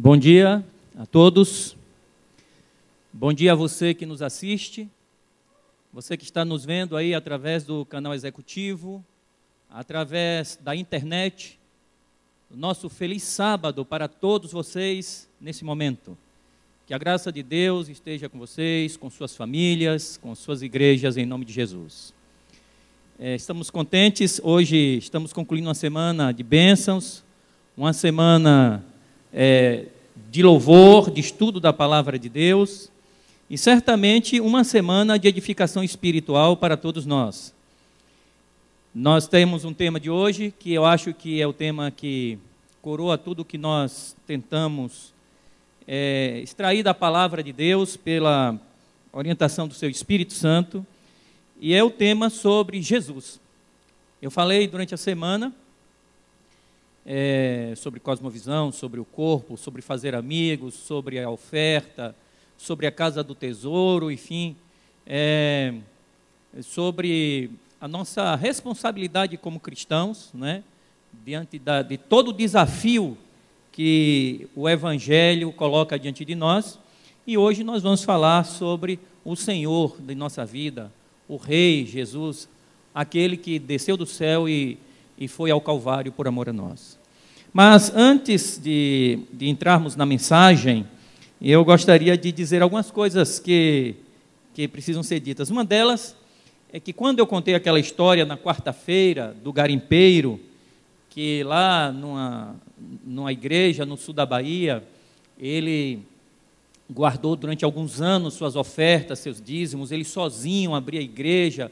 Bom dia a todos, bom dia a você que nos assiste, você que está nos vendo aí através do canal executivo, através da internet. Nosso feliz sábado para todos vocês nesse momento. Que a graça de Deus esteja com vocês, com suas famílias, com suas igrejas, em nome de Jesus. Estamos contentes, hoje estamos concluindo uma semana de bênçãos, uma semana de louvor, de estudo da palavra de Deus, e certamente uma semana de edificação espiritual para todos nós. Nós temos um tema de hoje, que eu acho que é o tema que coroa tudo que nós tentamos extrair da palavra de Deus pela orientação do seu Espírito Santo, e é o tema sobre Jesus. Eu falei durante a semana sobre cosmovisão, sobre o corpo, sobre fazer amigos, sobre a oferta, sobre a casa do tesouro, enfim, sobre a nossa responsabilidade como cristãos, né, diante de todo o desafio que o Evangelho coloca diante de nós. E hoje nós vamos falar sobre o Senhor de nossa vida, o Rei Jesus, aquele que desceu do céu e foi ao Calvário por amor a nós. Mas antes de entrarmos na mensagem, eu gostaria de dizer algumas coisas que precisam ser ditas. Uma delas é que quando eu contei aquela história na quarta-feira do garimpeiro, que lá numa igreja no sul da Bahia, ele guardou durante alguns anos suas ofertas, seus dízimos, ele sozinho abria a igreja,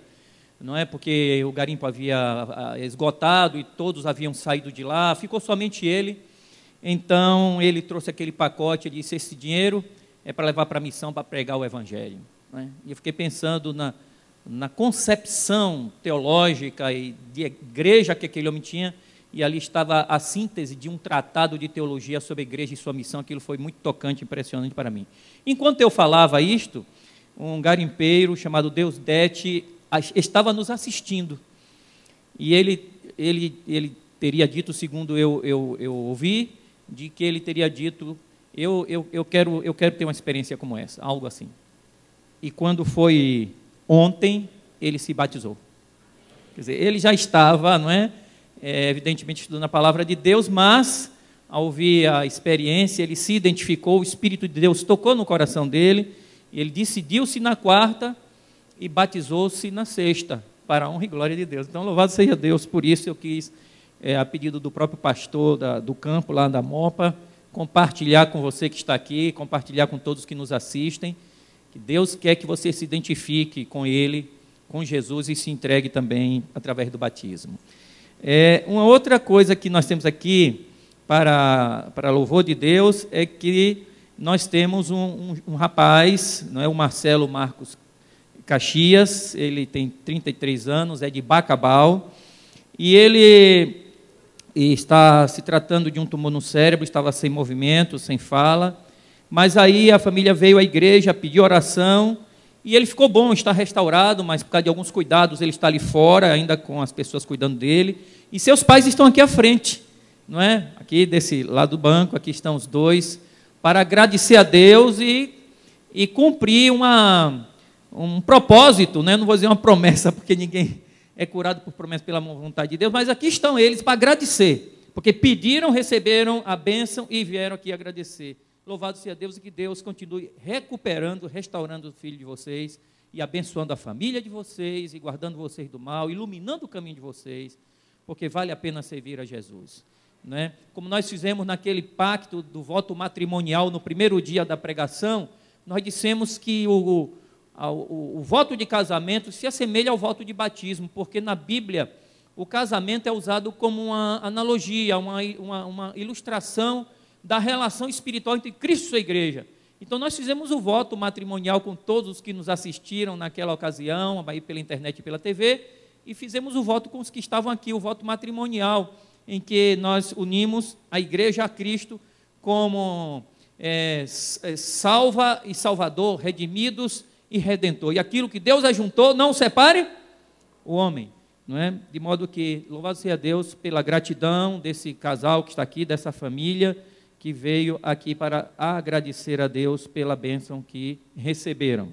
não é, porque o garimpo havia esgotado e todos haviam saído de lá, ficou somente ele. Então ele trouxe aquele pacote e disse: esse dinheiro é para levar para a missão, para pregar o Evangelho, não é? E eu fiquei pensando na concepção teológica e de igreja que aquele homem tinha, e ali estava a síntese de um tratado de teologia sobre a igreja e sua missão. Aquilo foi muito tocante, impressionante para mim. Enquanto eu falava isto, um garimpeiro chamado Deusdete estava nos assistindo, e ele teria dito, segundo eu ouvi, de que ele teria dito: eu quero ter uma experiência como essa, algo assim. E quando foi ontem, ele se batizou. Quer dizer, ele já estava, não é, evidentemente estudando a palavra de Deus, mas ao ouvir a experiência, ele se identificou, o Espírito de Deus tocou no coração dele, ele decidiu-se na quarta e batizou-se na sexta, para a honra e glória de Deus. Então, louvado seja Deus por isso. Eu quis, a pedido do próprio pastor do campo, lá da Mopa, compartilhar com você que está aqui, compartilhar com todos que nos assistem, que Deus quer que você se identifique com Ele, com Jesus, e se entregue também através do batismo. Uma outra coisa que nós temos aqui, para louvor de Deus, é que nós temos um rapaz, não é, o Marcelo Marcos Caxias, ele tem 33 anos, é de Bacabal, e ele está se tratando de um tumor no cérebro, estava sem movimento, sem fala, mas aí a família veio à igreja, pediu oração, e ele ficou bom, está restaurado, mas por causa de alguns cuidados ele está ali fora, ainda com as pessoas cuidando dele, e seus pais estão aqui à frente, não é? Aqui desse lado do banco, aqui estão os dois, para agradecer a Deus e cumprir um propósito, né? Não vou dizer uma promessa, porque ninguém é curado por promessa pela vontade de Deus, mas aqui estão eles para agradecer, porque pediram, receberam a bênção e vieram aqui agradecer. Louvado seja Deus, e que Deus continue recuperando, restaurando o filho de vocês e abençoando a família de vocês e guardando vocês do mal, iluminando o caminho de vocês, porque vale a pena servir a Jesus, né? Como nós fizemos naquele pacto do voto matrimonial no primeiro dia da pregação, nós dissemos que o voto de casamento se assemelha ao voto de batismo, porque na Bíblia o casamento é usado como uma analogia, uma ilustração da relação espiritual entre Cristo e sua igreja. Então nós fizemos o voto matrimonial com todos os que nos assistiram naquela ocasião, aí pela internet e pela TV, e fizemos o voto com os que estavam aqui, o voto matrimonial, em que nós unimos a igreja a Cristo como salva e salvador, redimidos e redentor. E aquilo que Deus ajuntou, não separe o homem, não é? De modo que, louvado seja Deus pela gratidão desse casal que está aqui, dessa família, que veio aqui para agradecer a Deus pela bênção que receberam.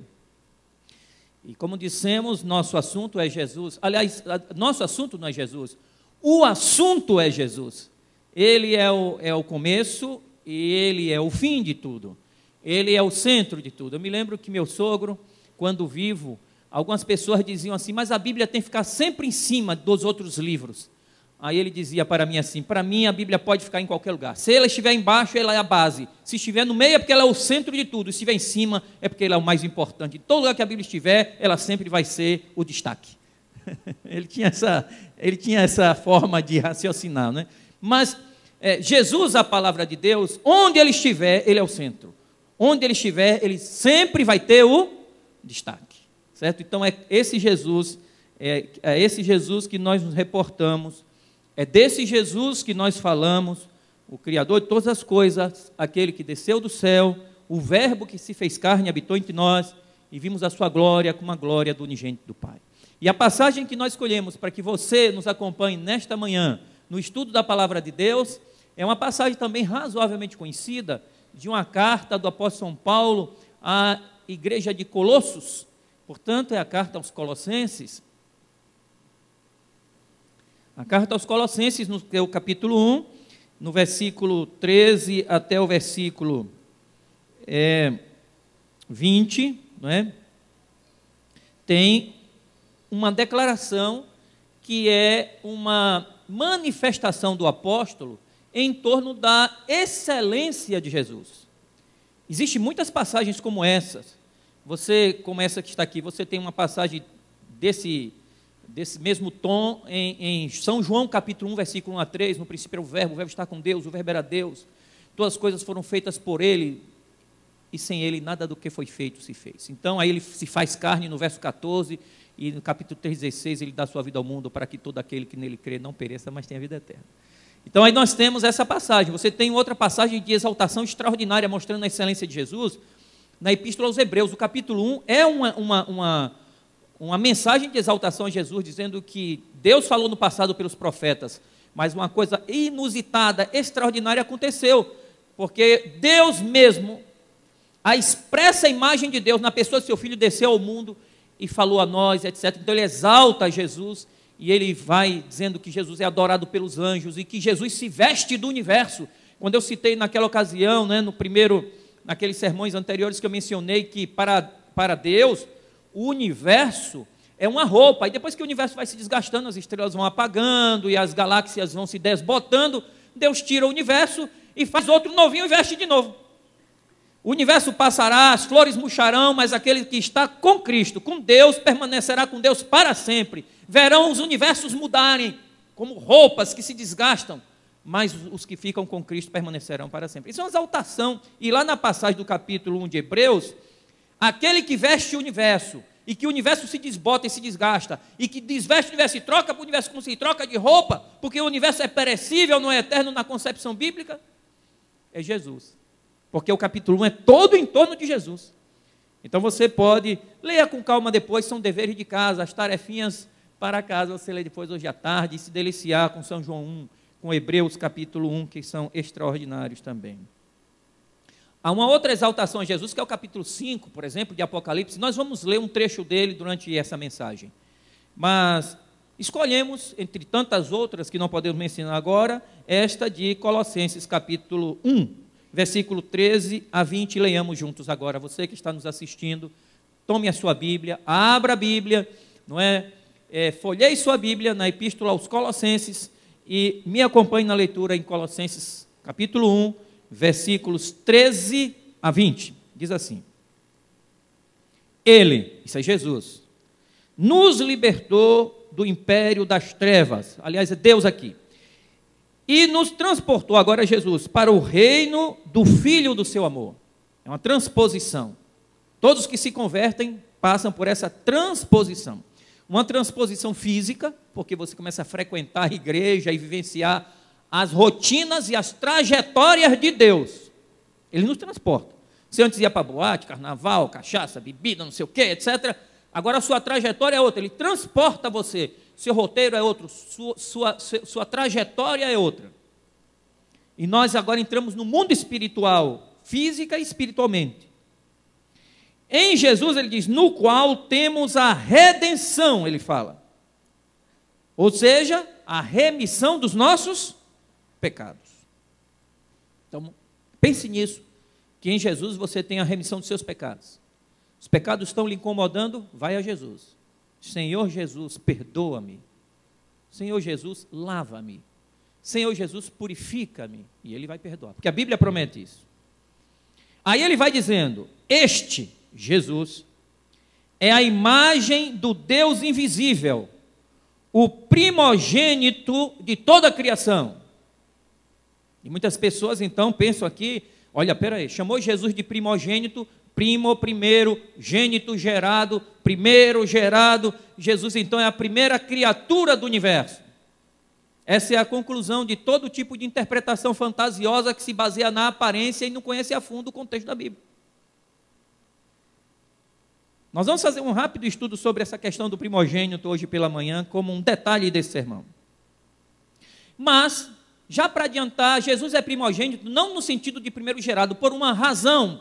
E como dissemos, nosso assunto é Jesus. Aliás, nosso assunto não é Jesus, o assunto é Jesus. Ele é o começo e ele é o fim de tudo. Ele é o centro de tudo. Eu me lembro que meu sogro, quando vivo, algumas pessoas diziam assim, mas a Bíblia tem que ficar sempre em cima dos outros livros. Aí ele dizia para mim assim, para mim a Bíblia pode ficar em qualquer lugar. Se ela estiver embaixo, ela é a base. Se estiver no meio, é porque ela é o centro de tudo. Se estiver em cima, é porque ela é o mais importante. Em todo lugar que a Bíblia estiver, ela sempre vai ser o destaque. Ele tinha essa forma de raciocinar, né? Mas Jesus, a palavra de Deus, onde ele estiver, ele é o centro. Onde ele estiver, ele sempre vai ter o destaque. Certo? Então é esse Jesus que nós nos reportamos. É desse Jesus que nós falamos, o Criador de todas as coisas, aquele que desceu do céu, o Verbo que se fez carne e habitou entre nós, e vimos a sua glória como a glória do unigênito do Pai. E a passagem que nós escolhemos para que você nos acompanhe nesta manhã, no estudo da Palavra de Deus, é uma passagem também razoavelmente conhecida, de uma carta do apóstolo São Paulo à igreja de Colossos, portanto é a carta aos Colossenses. A carta aos Colossenses, no capítulo 1, no versículo 13 até o versículo 20, não é? Tem uma declaração que é uma manifestação do apóstolo em torno da excelência de Jesus. Existem muitas passagens como essas. Você, como essa que está aqui, você tem uma passagem desse mesmo tom em São João capítulo 1, versículo 1 a 3, no princípio era o verbo está com Deus, o verbo era Deus, todas as coisas foram feitas por ele, e sem ele nada do que foi feito se fez. Então aí ele se faz carne no verso 14, e no capítulo 3,16 ele dá sua vida ao mundo para que todo aquele que nele crê não pereça, mas tenha vida eterna. Então aí nós temos essa passagem. Você tem outra passagem de exaltação extraordinária mostrando a excelência de Jesus na Epístola aos Hebreus. O capítulo 1 é uma mensagem de exaltação a Jesus, dizendo que Deus falou no passado pelos profetas, mas uma coisa inusitada, extraordinária aconteceu, porque Deus mesmo, a expressa imagem de Deus na pessoa de seu Filho, desceu ao mundo e falou a nós, etc. Então ele exalta Jesus, e ele vai dizendo que Jesus é adorado pelos anjos, e que Jesus se veste do universo. Quando eu citei naquela ocasião, né, naqueles sermões anteriores que eu mencionei, que para Deus, o universo é uma roupa, e depois que o universo vai se desgastando, as estrelas vão apagando, e as galáxias vão se desbotando, Deus tira o universo e faz outro novinho e veste de novo. O universo passará, as flores murcharão, mas aquele que está com Cristo, com Deus, permanecerá com Deus para sempre. Verão os universos mudarem, como roupas que se desgastam, mas os que ficam com Cristo permanecerão para sempre. Isso é uma exaltação, e lá na passagem do capítulo 1 de Hebreus, aquele que veste o universo, e que o universo se desbota e se desgasta, e que desveste o universo e troca para o universo como se troca de roupa, porque o universo é perecível, não é eterno na concepção bíblica, é Jesus. Porque o capítulo 1 é todo em torno de Jesus. Então você pode, leia com calma depois, são deveres de casa, as tarefinhas para casa, você lê depois hoje à tarde, e se deliciar com São João 1, com Hebreus capítulo 1, que são extraordinários também. Há uma outra exaltação a Jesus, que é o capítulo 5, por exemplo, de Apocalipse. Nós vamos ler um trecho dele durante essa mensagem. Mas escolhemos, entre tantas outras que não podemos mencionar agora, esta de Colossenses capítulo 1, versículo 13 a 20, leiamos juntos agora. Você que está nos assistindo, tome a sua Bíblia, abra a Bíblia, não é? Folheie sua Bíblia na Epístola aos Colossenses e me acompanhe na leitura em Colossenses capítulo 1, versículos 13 a 20. Diz assim: Ele, isso é Jesus, nos libertou do império das trevas, aliás é Deus aqui, e nos transportou, agora Jesus, para o reino do Filho do seu amor. É uma transposição. Todos que se convertem passam por essa transposição. Uma transposição física, porque você começa a frequentar a igreja e vivenciar as rotinas e as trajetórias de Deus. Ele nos transporta. Você antes ia para boate, carnaval, cachaça, bebida, não sei o quê, etc. Agora a sua trajetória é outra. Ele transporta você. Seu roteiro é outro, sua trajetória é outra. E nós agora entramos no mundo espiritual, física e espiritualmente. Em Jesus, ele diz, no qual temos a redenção, ele fala. Ou seja, a remissão dos nossos pecados. Então, pense nisso, que em Jesus você tem a remissão dos seus pecados. Os pecados estão lhe incomodando, vai a Jesus. Senhor Jesus, perdoa-me. Senhor Jesus, lava-me. Senhor Jesus, purifica-me. E ele vai perdoar, porque a Bíblia promete isso. Aí ele vai dizendo, este, Jesus, é a imagem do Deus invisível, o primogênito de toda a criação. E muitas pessoas então pensam aqui, olha, peraí, chamou Jesus de primogênito, primo, primeiro, gênito, gerado, primeiro, gerado. Jesus então é a primeira criatura do universo. Essa é a conclusão de todo tipo de interpretação fantasiosa que se baseia na aparência e não conhece a fundo o contexto da Bíblia. Nós vamos fazer um rápido estudo sobre essa questão do primogênito hoje pela manhã, como um detalhe desse sermão. Mas, já para adiantar, Jesus é primogênito não no sentido de primeiro gerado, por uma razão,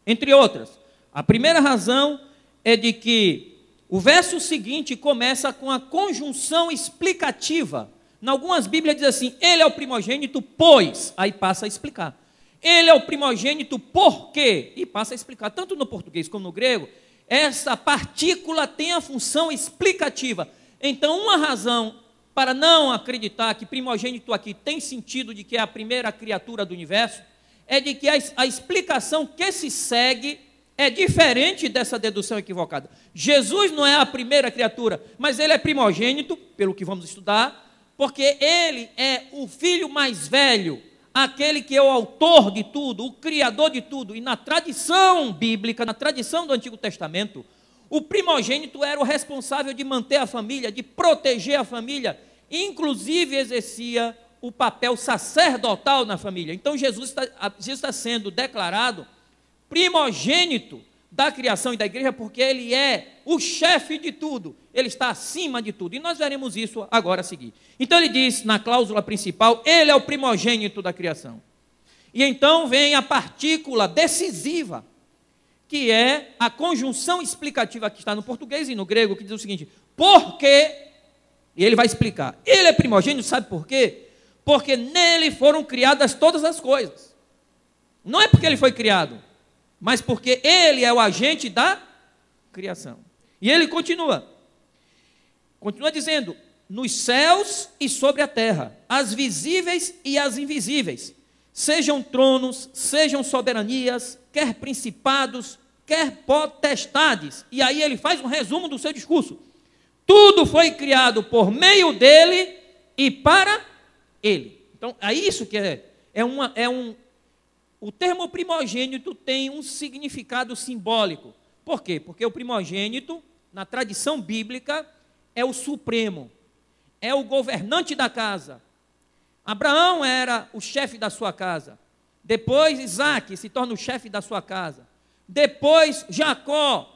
entre outras. A primeira razão é de que o verso seguinte começa com a conjunção explicativa. Em algumas Bíblias diz assim, ele é o primogênito, pois, aí passa a explicar. Ele é o primogênito, por quê? E passa a explicar. Tanto no português como no grego, essa partícula tem a função explicativa. Então, uma razão para não acreditar que primogênito aqui tem sentido de que é a primeira criatura do universo, é de que a explicação que se segue é diferente dessa dedução equivocada. Jesus não é a primeira criatura, mas ele é primogênito, pelo que vamos estudar, porque ele é o filho mais velho, aquele que é o autor de tudo, o criador de tudo. E na tradição bíblica, na tradição do Antigo Testamento, o primogênito era o responsável de manter a família, de proteger a família, inclusive exercia o papel sacerdotal na família. Então Jesus está sendo declarado primogênito da criação e da igreja, porque ele é o chefe de tudo, ele está acima de tudo, e nós veremos isso agora a seguir. Então ele diz, na cláusula principal, ele é o primogênito da criação. E então vem a partícula decisiva, que é a conjunção explicativa que está no português e no grego, que diz o seguinte, porque, e ele vai explicar, ele é primogênito, sabe por quê? Porque nele foram criadas todas as coisas. Não é porque ele foi criado, mas porque ele é o agente da criação. E ele continua dizendo, nos céus e sobre a terra, as visíveis e as invisíveis, sejam tronos, sejam soberanias, quer principados, quer potestades. E aí ele faz um resumo do seu discurso. Tudo foi criado por meio dele e para ele. Então, é isso que o termo primogênito tem um significado simbólico. Por quê? Porque o primogênito, na tradição bíblica, é o supremo, é o governante da casa. Abraão era o chefe da sua casa. Depois Isaac se torna o chefe da sua casa. Depois Jacó.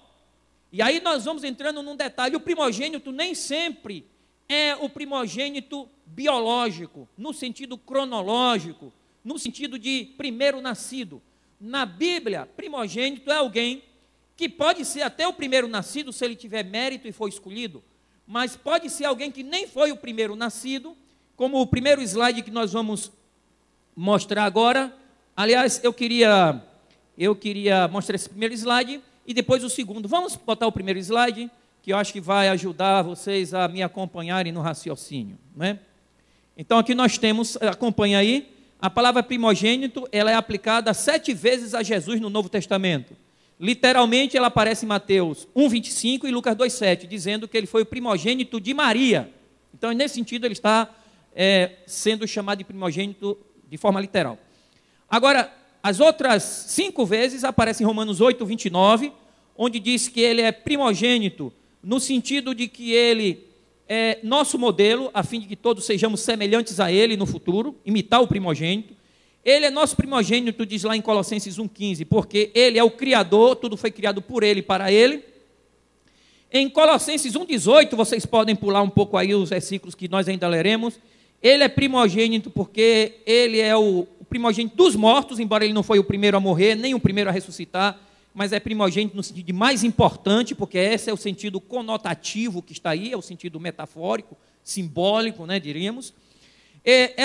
E aí nós vamos entrando num detalhe. O primogênito nem sempre é o primogênito biológico, no sentido cronológico, no sentido de primeiro nascido. Na Bíblia, primogênito é alguém que pode ser até o primeiro nascido, se ele tiver mérito e for escolhido, mas pode ser alguém que nem foi o primeiro nascido, como o primeiro slide que nós vamos mostrar agora. Aliás, eu queria mostrar esse primeiro slide e depois o segundo. Vamos botar o primeiro slide, que eu acho que vai ajudar vocês a me acompanharem no raciocínio, né? Então, aqui nós temos, acompanha aí, a palavra primogênito, ela é aplicada 7 vezes a Jesus no Novo Testamento. Literalmente, ela aparece em Mateus 1,25 e Lucas 2,7, dizendo que ele foi o primogênito de Maria. Então, nesse sentido, ele está sendo chamado de primogênito de forma literal. Agora, as outras 5 vezes aparecem em Romanos 8,29, onde diz que ele é primogênito, no sentido de que ele é nosso modelo, a fim de que todos sejamos semelhantes a ele no futuro, imitar o primogênito. Ele é nosso primogênito, diz lá em Colossenses 1,15, porque ele é o Criador, tudo foi criado por ele e para ele. Em Colossenses 1,18, vocês podem pular um pouco aí os versículos que nós ainda leremos, Ele é primogênito porque ele é o primogênito dos mortos, embora ele não foi o primeiro a morrer, nem o primeiro a ressuscitar, mas é primogênito no sentido de mais importante, porque esse é o sentido conotativo que está aí, é o sentido metafórico, simbólico, né, diríamos.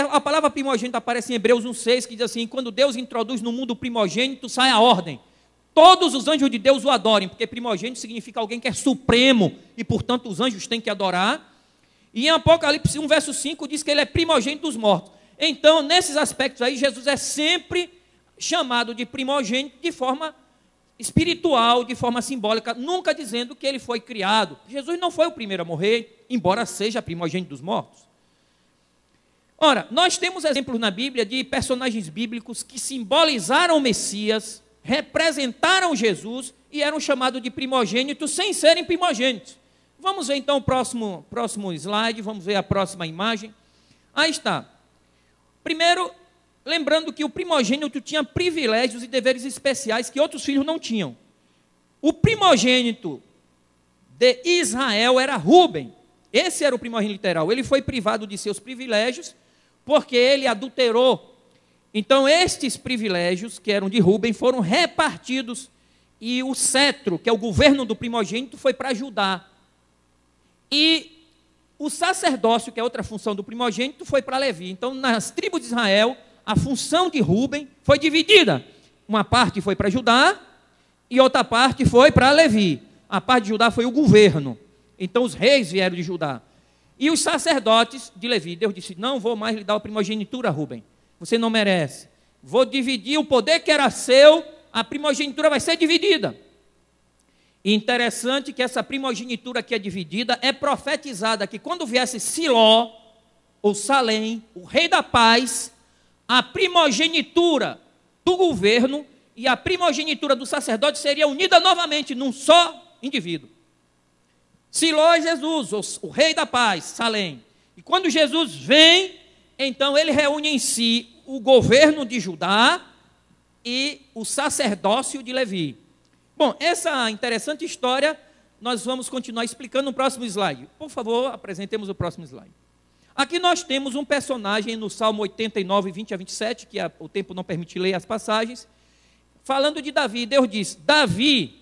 A palavra primogênito aparece em Hebreus 1,6, que diz assim: quando Deus introduz no mundo o primogênito, sai a ordem. Todos os anjos de Deus o adorem, porque primogênito significa alguém que é supremo, e portanto os anjos têm que adorar. E em Apocalipse 1, verso 5, diz que ele é primogênito dos mortos. Então, nesses aspectos aí, Jesus é sempre chamado de primogênito de forma espiritual, de forma simbólica, nunca dizendo que ele foi criado. Jesus não foi o primeiro a morrer, embora seja primogênito dos mortos. Ora, nós temos exemplos na Bíblia de personagens bíblicos que simbolizaram o Messias, representaram Jesus e eram chamados de primogênitos sem serem primogênitos. Vamos ver então o próximo slide, vamos ver a próxima imagem. Aí está. Primeiro, lembrando que o primogênito tinha privilégios e deveres especiais que outros filhos não tinham. O primogênito de Israel era Rúben. Esse era o primogênito literal. Ele foi privado de seus privilégios porque ele adulterou. Então, estes privilégios, que eram de Rúben, foram repartidos e o cetro, que é o governo do primogênito, foi para Judá. E o sacerdócio, que é outra função do primogênito, foi para Levi. Então, nas tribos de Israel, a função de Rúben foi dividida. Uma parte foi para Judá e outra parte foi para Levi. A parte de Judá foi o governo. Então, os reis vieram de Judá. E os sacerdotes de Levi. Deus disse: não vou mais lhe dar a primogenitura, Rúben. Você não merece. Vou dividir o poder que era seu, a primogenitura vai ser dividida. E interessante que essa primogenitura que é dividida é profetizada que quando viesse Siló, ou Salém, o rei da paz, a primogenitura do governo e a primogenitura do sacerdote seria unida novamente num só indivíduo. Siló é Jesus, o rei da paz, Salém. E quando Jesus vem, então ele reúne em si o governo de Judá e o sacerdócio de Levi. Bom, essa interessante história nós vamos continuar explicando no próximo slide. Por favor, apresentemos o próximo slide. Aqui nós temos um personagem no Salmo 89, 20 a 27, que o tempo não permite ler as passagens, falando de Davi. Deus diz: Davi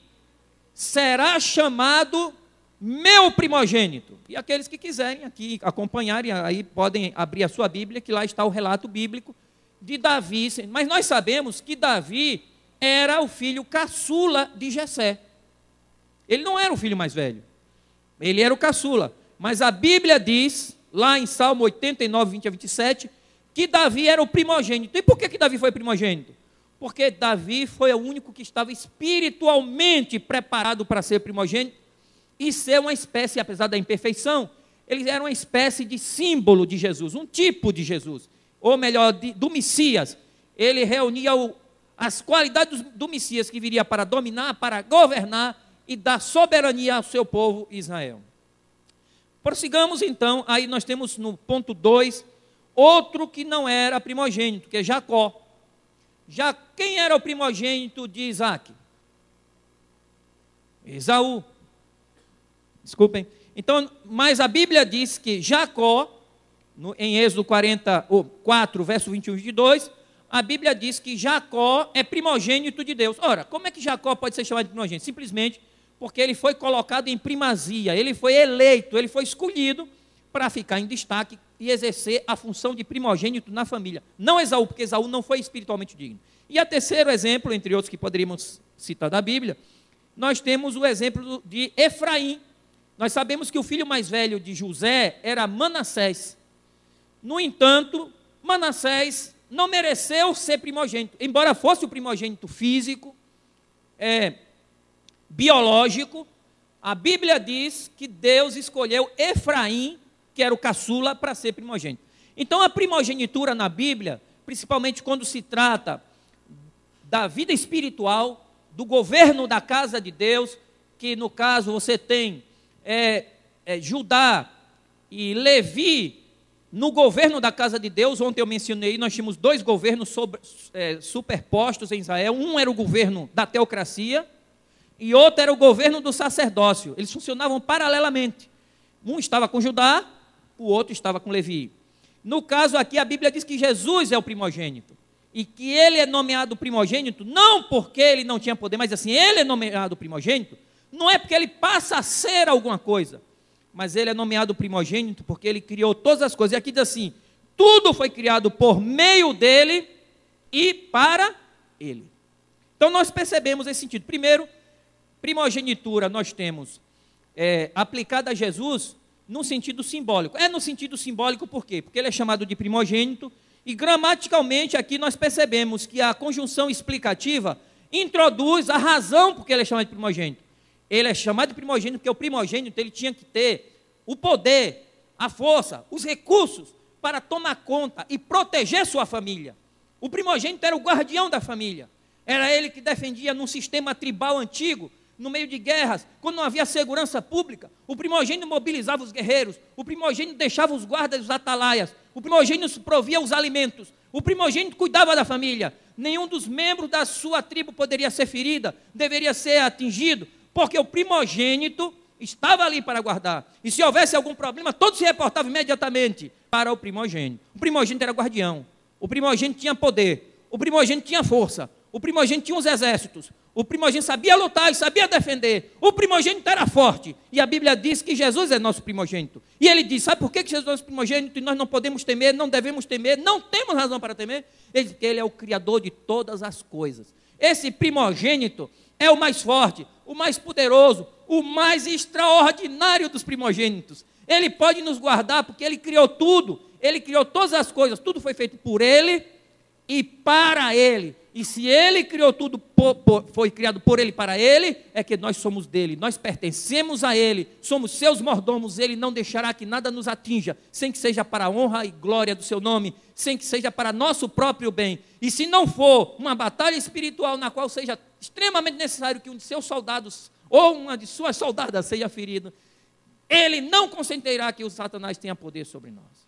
será chamado meu primogênito. E aqueles que quiserem aqui acompanharem, aí podem abrir a sua Bíblia, que lá está o relato bíblico de Davi. Mas nós sabemos que Davi era o filho caçula de Jessé. Ele não era o filho mais velho. Ele era o caçula. Mas a Bíblia diz, lá em Salmo 89, 20 a 27, que Davi era o primogênito. E por que Davi foi primogênito? Porque Davi foi o único que estava espiritualmente preparado para ser primogênito e ser uma espécie, apesar da imperfeição, ele era uma espécie de símbolo de Jesus, um tipo de Jesus, ou melhor, do Messias. Ele reunia as qualidades do Messias que viria para dominar, para governar e dar soberania ao seu povo Israel. Prossigamos então, aí nós temos no ponto 2, outro que não era primogênito, que é Jacó. Quem era o primogênito de Isaac? Esaú. Desculpem. Então, mas a Bíblia diz que Jacó, em Êxodo 4, verso 21 e 22, a Bíblia diz que Jacó é primogênito de Deus. Ora, como é que Jacó pode ser chamado de primogênito? Simplesmente porque ele foi colocado em primazia, ele foi eleito, ele foi escolhido para ficar em destaque e exercer a função de primogênito na família. Não Esaú, porque Esaú não foi espiritualmente digno. E a terceiro exemplo, entre outros que poderíamos citar da Bíblia, nós temos o exemplo de Efraim. Nós sabemos que o filho mais velho de José era Manassés. No entanto, Manassés não mereceu ser primogênito, embora fosse o primogênito físico, biológico. A Bíblia diz que Deus escolheu Efraim, que era o caçula, para ser primogênito. Então, a primogenitura na Bíblia, principalmente quando se trata da vida espiritual, do governo da casa de Deus, que no caso você tem Judá e Levi no governo da casa de Deus. Ontem eu mencionei, nós tínhamos dois governos superpostos em Israel. Um era o governo da teocracia e outro era o governo do sacerdócio. Eles funcionavam paralelamente. Um estava com Judá, o outro estava com Levi. No caso aqui, a Bíblia diz que Jesus é o primogênito. E que ele é nomeado primogênito, não porque ele não tinha poder, mas assim, ele é nomeado primogênito, não é porque ele passa a ser alguma coisa, mas ele é nomeado primogênito porque ele criou todas as coisas. E aqui diz assim, tudo foi criado por meio dele e para ele. Então nós percebemos esse sentido. Primeiro, primogenitura nós temos aplicada a Jesus num sentido simbólico. É no sentido simbólico por quê? Porque ele é chamado de primogênito e gramaticalmente aqui nós percebemos que a conjunção explicativa introduz a razão porque ele é chamado de primogênito. Ele é chamado de primogênito porque o primogênito ele tinha que ter o poder, a força, os recursos para tomar conta e proteger sua família. O primogênito era o guardião da família. Era ele que defendia num sistema tribal antigo, no meio de guerras, quando não havia segurança pública, o primogênito mobilizava os guerreiros, o primogênito deixava os guardas, os atalaias, o primogênito provia os alimentos, o primogênito cuidava da família. Nenhum dos membros da sua tribo poderia ser ferida, deveria ser atingido, porque o primogênito estava ali para guardar. E se houvesse algum problema, todos se reportavam imediatamente para o primogênito. O primogênito era guardião, o primogênito tinha poder, o primogênito tinha força, o primogênito tinha os exércitos, o primogênito sabia lutar e sabia defender, o primogênito era forte, e a Bíblia diz que Jesus é nosso primogênito, e ele diz, sabe por que Jesus é nosso primogênito e nós não podemos temer, não devemos temer, não temos razão para temer? Ele diz que ele é o Criador de todas as coisas. Esse primogênito é o mais forte, o mais poderoso, o mais extraordinário dos primogênitos. Ele pode nos guardar porque ele criou tudo, ele criou todas as coisas, tudo foi feito por ele e para ele. E se ele criou tudo, foi criado por ele e para ele, é que nós somos dele, nós pertencemos a ele, somos seus mordomos, ele não deixará que nada nos atinja, sem que seja para a honra e glória do seu nome, sem que seja para nosso próprio bem. E se não for uma batalha espiritual na qual seja extremamente necessário que um de seus soldados ou uma de suas soldadas seja ferido, ele não consentirá que o Satanás tenha poder sobre nós.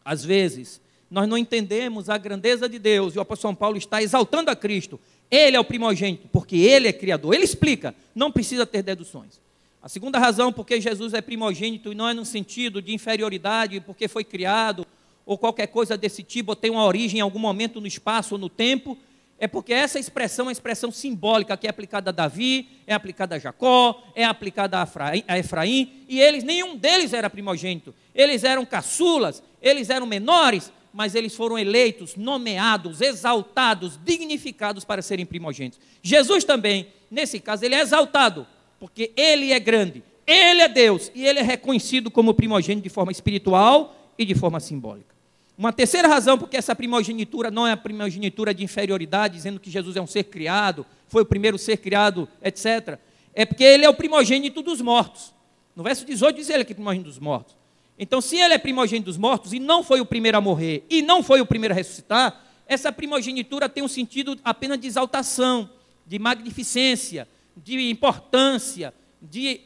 Às vezes, nós não entendemos a grandeza de Deus, e o apóstolo São Paulo está exaltando a Cristo. Ele é o primogênito, porque ele é criador. Ele explica, não precisa ter deduções. A segunda razão porque Jesus é primogênito, e não é no sentido de inferioridade, porque foi criado, ou qualquer coisa desse tipo, ou tem uma origem em algum momento no espaço ou no tempo, é porque essa expressão é uma expressão simbólica, que é aplicada a Davi, é aplicada a Jacó, é aplicada a Efraim, e eles, nenhum deles era primogênito. Eles eram caçulas, eles eram menores, mas eles foram eleitos, nomeados, exaltados, dignificados para serem primogênitos. Jesus também, nesse caso, ele é exaltado, porque ele é grande, ele é Deus, e ele é reconhecido como primogênito de forma espiritual e de forma simbólica. Uma terceira razão porque essa primogenitura não é a primogenitura de inferioridade, dizendo que Jesus é um ser criado, foi o primeiro ser criado, etc., é porque ele é o primogênito dos mortos. No verso 18 diz ele que é primogênito dos mortos. Então, se ele é primogênito dos mortos e não foi o primeiro a morrer e não foi o primeiro a ressuscitar, essa primogenitura tem um sentido apenas de exaltação, de magnificência, de importância, de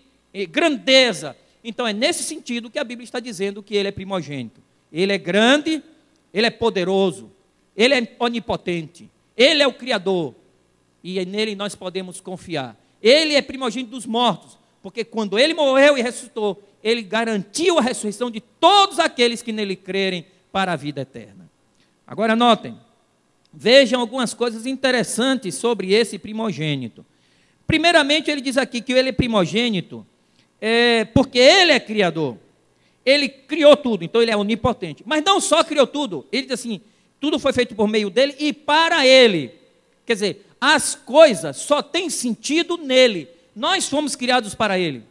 grandeza. Então, é nesse sentido que a Bíblia está dizendo que ele é primogênito. Ele é grande, ele é poderoso, ele é onipotente, ele é o Criador e nele nós podemos confiar. Ele é primogênito dos mortos, porque quando ele morreu e ressuscitou, ele garantiu a ressurreição de todos aqueles que nele crerem para a vida eterna. Agora notem, vejam algumas coisas interessantes sobre esse primogênito. Primeiramente, ele diz aqui que ele é primogênito porque ele é criador. Ele criou tudo, então ele é onipotente. Mas não só criou tudo, ele diz assim, tudo foi feito por meio dele e para ele. Quer dizer, as coisas só têm sentido nele. Nós fomos criados para ele.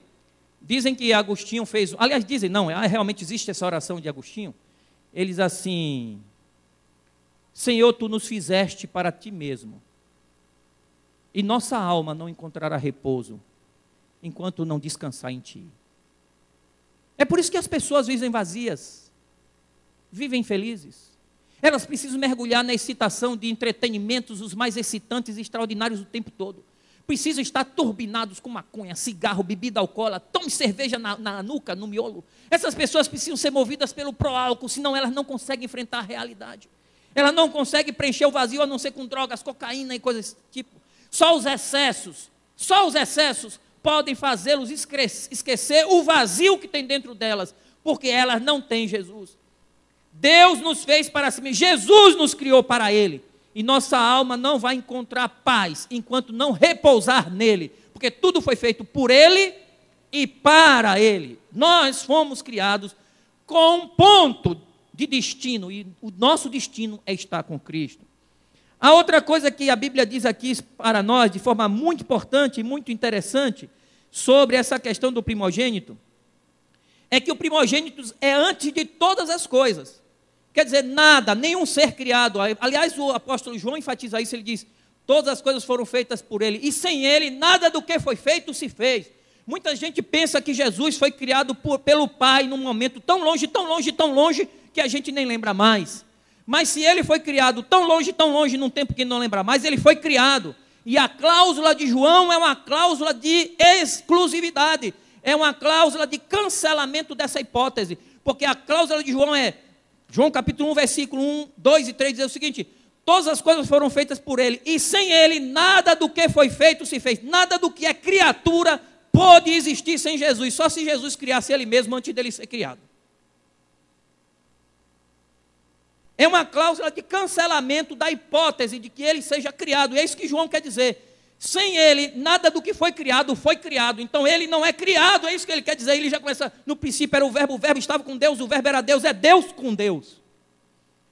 Dizem que Agostinho fez, aliás, dizem, não, realmente existe essa oração de Agostinho. Ele diz assim, Senhor, tu nos fizeste para ti mesmo, e nossa alma não encontrará repouso, enquanto não descansar em ti. É por isso que as pessoas vivem vazias, vivem felizes. Elas precisam mergulhar na excitação de entretenimentos os mais excitantes e extraordinários o tempo todo. Precisam estar turbinados com maconha, cigarro, bebida alcoólica, tome cerveja na nuca, no miolo. Essas pessoas precisam ser movidas pelo pró-álcool, senão elas não conseguem enfrentar a realidade. Elas não conseguem preencher o vazio, a não ser com drogas, cocaína e coisas desse tipo. Só os excessos podem fazê-los esquecer o vazio que tem dentro delas, porque elas não têm Jesus. Deus nos fez para si mesmo. Jesus nos criou para Ele. E nossa alma não vai encontrar paz enquanto não repousar nele. Porque tudo foi feito por Ele e para Ele. Nós fomos criados com um ponto de destino. E o nosso destino é estar com Cristo. A outra coisa que a Bíblia diz aqui para nós, de forma muito importante e muito interessante, sobre essa questão do primogênito, é que o primogênito é antes de todas as coisas. Quer dizer, nada, nenhum ser criado. Aliás, o apóstolo João enfatiza isso, ele diz, todas as coisas foram feitas por ele, e sem ele, nada do que foi feito se fez. Muita gente pensa que Jesus foi criado pelo Pai num momento tão longe, tão longe, tão longe, que a gente nem lembra mais. Mas se ele foi criado tão longe, num tempo que não lembra mais, ele foi criado. E a cláusula de João é uma cláusula de exclusividade, é uma cláusula de cancelamento dessa hipótese, porque a cláusula de João é, João capítulo 1, versículo 1, 2 e 3, diz o seguinte, todas as coisas foram feitas por ele, e sem ele nada do que foi feito se fez, nada do que é criatura pôde existir sem Jesus, só se Jesus criasse ele mesmo antes dele ser criado. É uma cláusula de cancelamento da hipótese de que ele seja criado. E é isso que João quer dizer. Sem ele, nada do que foi criado foi criado. Então ele não é criado, é isso que ele quer dizer. Ele já começa, no princípio era o verbo estava com Deus, o verbo era Deus, é Deus com Deus.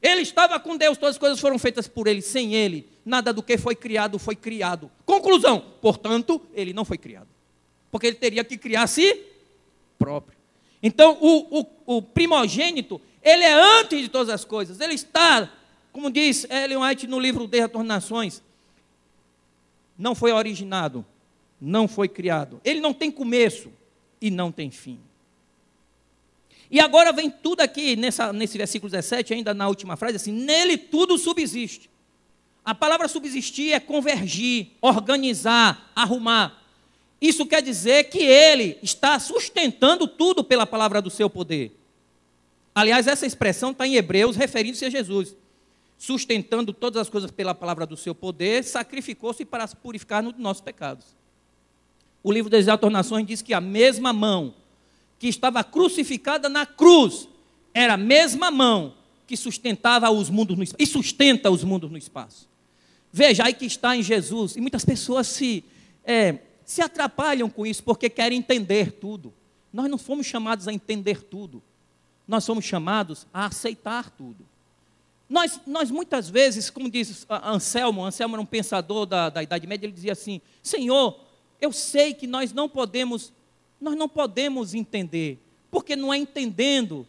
Ele estava com Deus, todas as coisas foram feitas por ele. Sem ele, nada do que foi criado foi criado. Conclusão, portanto, ele não foi criado. Porque ele teria que criar a si próprio. Então, o primogênito, ele é antes de todas as coisas. Ele está, como diz Ellen White no livro De Retornações, não foi originado, não foi criado. Ele não tem começo e não tem fim. E agora vem tudo aqui, nesse versículo 17, ainda na última frase, assim, nele tudo subsiste. A palavra subsistir é convergir, organizar, arrumar. Isso quer dizer que ele está sustentando tudo pela palavra do seu poder. Aliás, essa expressão está em Hebreus, referindo-se a Jesus. Sustentando todas as coisas pela palavra do seu poder, sacrificou-se para purificar nos nossos pecados. O livro das Retornações diz que a mesma mão que estava crucificada na cruz, era a mesma mão que sustentava os mundos no espaço, e sustenta os mundos no espaço. Veja, aí que está em Jesus, e muitas pessoas se atrapalham com isso, porque querem entender tudo. Nós não fomos chamados a entender tudo. Nós somos chamados a aceitar tudo. Nós muitas vezes, como diz Anselmo era um pensador da Idade Média, ele dizia assim, Senhor, eu sei que nós não podemos entender, porque não é entendendo